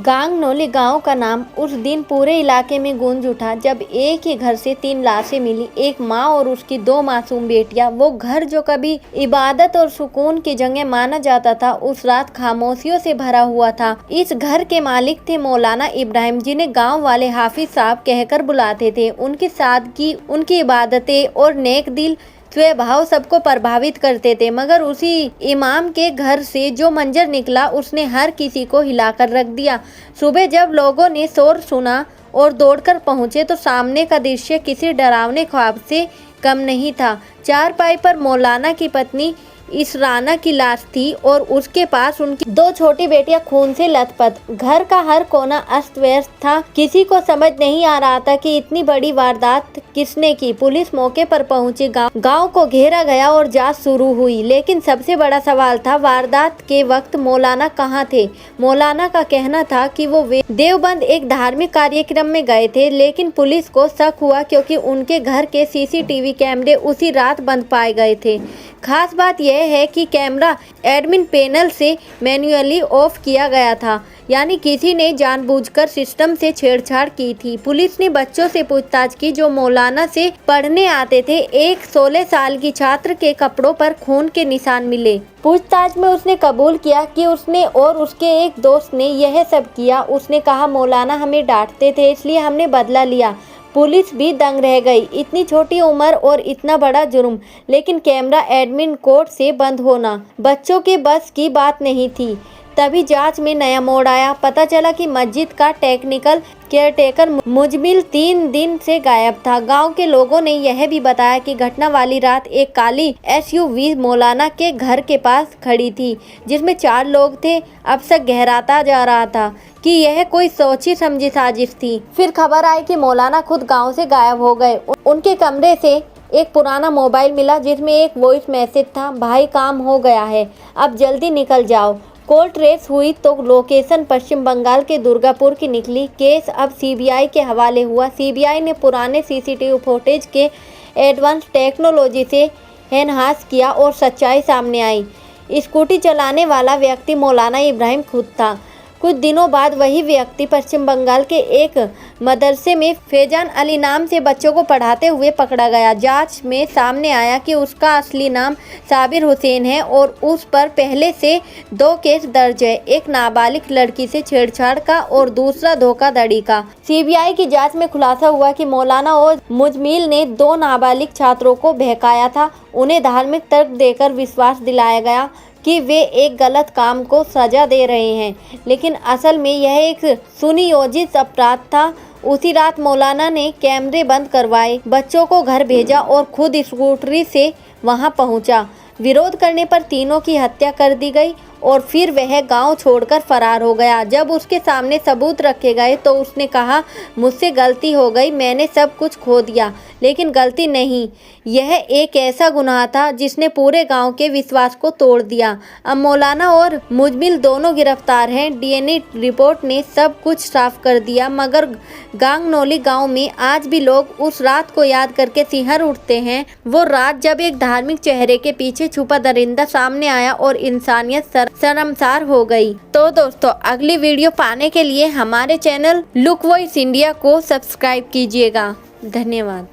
गांगनौली गांव का नाम उस दिन पूरे इलाके में गूंज उठा जब एक ही घर से 3 लाशें मिली। एक माँ और उसकी 2 मासूम बेटियां। वो घर जो कभी इबादत और सुकून की जगह माना जाता था, उस रात खामोशियों से भरा हुआ था। इस घर के मालिक थे मौलाना इब्राहिम, जिन्हें गाँव वाले हाफिज साहब कहकर बुलाते थे। उनकी सादगी, उनकी इबादतें और नेक दिल स्वभाव सबको प्रभावित करते थे, मगर उसी इमाम के घर से जो मंजर निकला उसने हर किसी को हिलाकर रख दिया। सुबह जब लोगों ने शोर सुना और दौड़कर पहुंचे तो सामने का दृश्य किसी डरावने ख्वाब से कम नहीं था। चारपाई पर मौलाना की पत्नी इसराना की लाश थी और उसके पास उनकी 2 छोटी बेटियां खून से लथपथ। घर का हर कोना अस्त व्यस्त था। किसी को समझ नहीं आ रहा था कि इतनी बड़ी वारदात किसने की। पुलिस मौके पर पहुंची, गांव को घेरा गया और जांच शुरू हुई। लेकिन सबसे बड़ा सवाल था, वारदात के वक्त मौलाना कहाँ थे। मौलाना का कहना था कि वो देवबंद एक धार्मिक कार्यक्रम में गए थे, लेकिन पुलिस को शक हुआ क्योंकि उनके घर के सीसीटीवी कैमरे उसी रात बंद पाए गए थे। खास बात यह है कि कैमरा एडमिन पैनल से मैन्युअली ऑफ किया गया था, यानी किसी ने जानबूझकर सिस्टम से छेड़छाड़ की थी। पुलिस ने बच्चों से पूछताछ की जो मौलाना से पढ़ने आते थे। एक 16 साल की छात्र के कपड़ों पर खून के निशान मिले। पूछताछ में उसने कबूल किया कि उसने और उसके एक दोस्त ने यह सब किया। उसने कहा, मौलाना हमें डांटते थे इसलिए हमने बदला लिया। पुलिस भी दंग रह गई, इतनी छोटी उम्र और इतना बड़ा जुर्म। लेकिन कैमरा एडमिन कोड से बंद होना बच्चों के बस की बात नहीं थी। तभी जांच में नया मोड़ आया। पता चला कि मस्जिद का टेक्निकल केयरटेकर मुजमिल 3 दिन से गायब था। गांव के लोगों ने यह भी बताया कि घटना वाली रात एक काली SUV मौलाना के घर के पास खड़ी थी, जिसमें 4 लोग थे। अब शक गहराता जा रहा था कि यह कोई सोची समझी साजिश थी। फिर खबर आई कि मौलाना खुद गाँव से गायब हो गए। उनके कमरे से एक पुराना मोबाइल मिला जिसमें एक वॉइस मैसेज था, भाई काम हो गया है, अब जल्दी निकल जाओ। कॉल ट्रेस हुई तो लोकेशन पश्चिम बंगाल के दुर्गापुर की निकली। केस अब CBI के हवाले हुआ। CBI ने पुराने CCTV फुटेज के एडवांस टेक्नोलॉजी से एनहांस किया और सच्चाई सामने आई। स्कूटी चलाने वाला व्यक्ति मौलाना इब्राहिम खुद था। कुछ दिनों बाद वही व्यक्ति पश्चिम बंगाल के एक मदरसे में फैजान अली नाम से बच्चों को पढ़ाते हुए पकड़ा गया। जांच में सामने आया कि उसका असली नाम साबिर हुसैन है और उस पर पहले से 2 केस दर्ज है, एक नाबालिग लड़की से छेड़छाड़ का और दूसरा धोखाधड़ी का। CBI की जांच में खुलासा हुआ कि मौलाना और मुजमिल ने 2 नाबालिग छात्रों को बहकाया था। उन्हें धार्मिक तर्क देकर विश्वास दिलाया गया कि वे एक गलत काम को सजा दे रहे हैं, लेकिन असल में यह एक सुनियोजित अपराध था। उसी रात मौलाना ने कैमरे बंद करवाए, बच्चों को घर भेजा और खुद स्कूटरी से वहां पहुंचा। विरोध करने पर तीनों की हत्या कर दी गई और फिर वह गांव छोड़कर फरार हो गया। जब उसके सामने सबूत रखे गए तो उसने कहा, मुझसे गलती हो गई, मैंने सब कुछ खो दिया। लेकिन गलती नहीं, यह एक ऐसा गुनाह था जिसने पूरे गांव के विश्वास को तोड़ दिया। अब मौलाना और मुजमिल दोनों गिरफ्तार हैं। DNA रिपोर्ट ने सब कुछ साफ कर दिया, मगर गांगनौली गांव में आज भी लोग उस रात को याद करके सिहर उठते हैं। वो रात जब एक धार्मिक चेहरे के पीछे छुपा दरिंदा सामने आया और इंसानियत शर्मसार हो गई। तो दोस्तों, अगली वीडियो पाने के लिए हमारे चैनल लुक वॉइस इंडिया को सब्सक्राइब कीजिएगा। धन्यवाद।